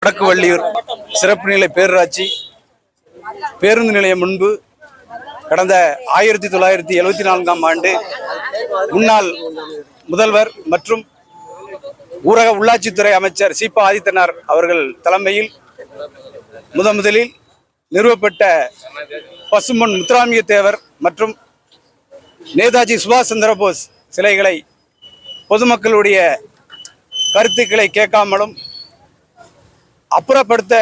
வடக்கு வள்ளியூர் சிறப்பு நிலை பேரூராட்சி பேருந்து நிலையம் முன்பு கடந்த 1974ஆம் ஆண்டு முன்னாள் முதல்வர் மற்றும் ஊரக உள்ளாட்சித்துறை அமைச்சர் சீபா ஆதித்தனார் அவர்கள் தலைமையில் முதலில் நிறுவப்பட்ட பசும்பொன் முத்துராமலிங்க தேவர் மற்றும் நேதாஜி சுபாஷ் சந்திரபோஸ் சிலைகளை பொதுமக்களுடைய கருத்துக்களை கேட்காமலும் அப்புறப்படுத்த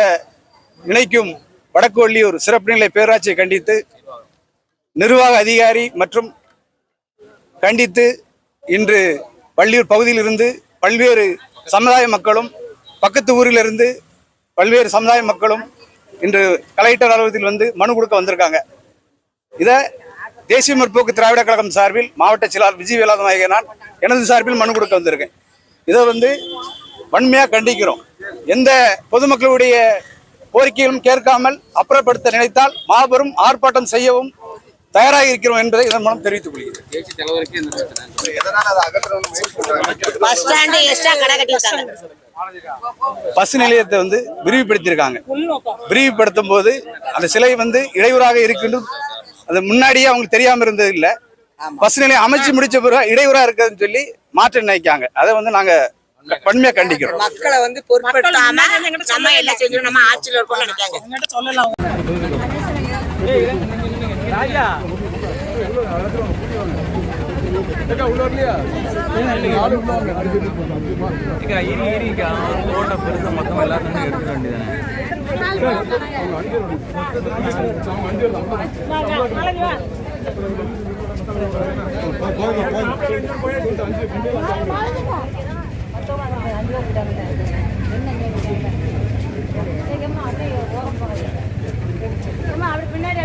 நினைக்கும் வடக்கு வள்ளியூர் சிறப்பு நிலை பேரூராட்சியை கண்டித்து நிர்வாக அதிகாரி மற்றும் கண்டித்து இன்று வள்ளியூர் பகுதியிலிருந்து பல்வேறு சமுதாய மக்களும் பக்கத்து ஊரிலிருந்து பல்வேறு சமுதாய மக்களும் இன்று கலெக்டர் அலுவலகத்தில் வந்து மனு கொடுக்க வந்திருக்காங்க. இதை தேசிய முற்போக்கு திராவிட கழகம் சார்பில் மாவட்ட செயலாளர் விஜய் வேலாயுதம் நான் எனது சார்பில் மனு கொடுக்க வந்திருக்கேன். இதை வன்மையாக கண்டிக்கிறோம். எந்த பொதுமக்களுடைய கோரிக்கைகளும் கேட்காமல் அப்புறப்படுத்த நினைத்தால் மாபெரும் ஆர்ப்பாட்டம் செய்யவும் தயாராக இருக்கிறோம் என்பதை இதன் மூலம் தெரிவித்துக் கொள்கிறேன். பஸ் நிலையத்தை விரிவுபடுத்தியிருக்காங்க. விரிவுபடுத்தும் போது அந்த சிலை இடையூறாக இருக்கின்றது. அது முன்னாடியே அவங்களுக்கு தெரியாம இருந்தது இல்ல. பஸ் நிலையம் அமைச்சு முடிச்ச பிறகு இடையூறா இருக்குதுன்னு சொல்லி மாற்ற நினைக்காங்க. அதை நாங்க வன்மையா கண்டிக்கிறோம். மக்களை பொருட்படுத்தாம நம்ம எல்லாம் செஞ்சோம். நம்ம ஆட்சியில் இருக்கோம்னு நினைக்காங்க. அப்படி பின்னாடி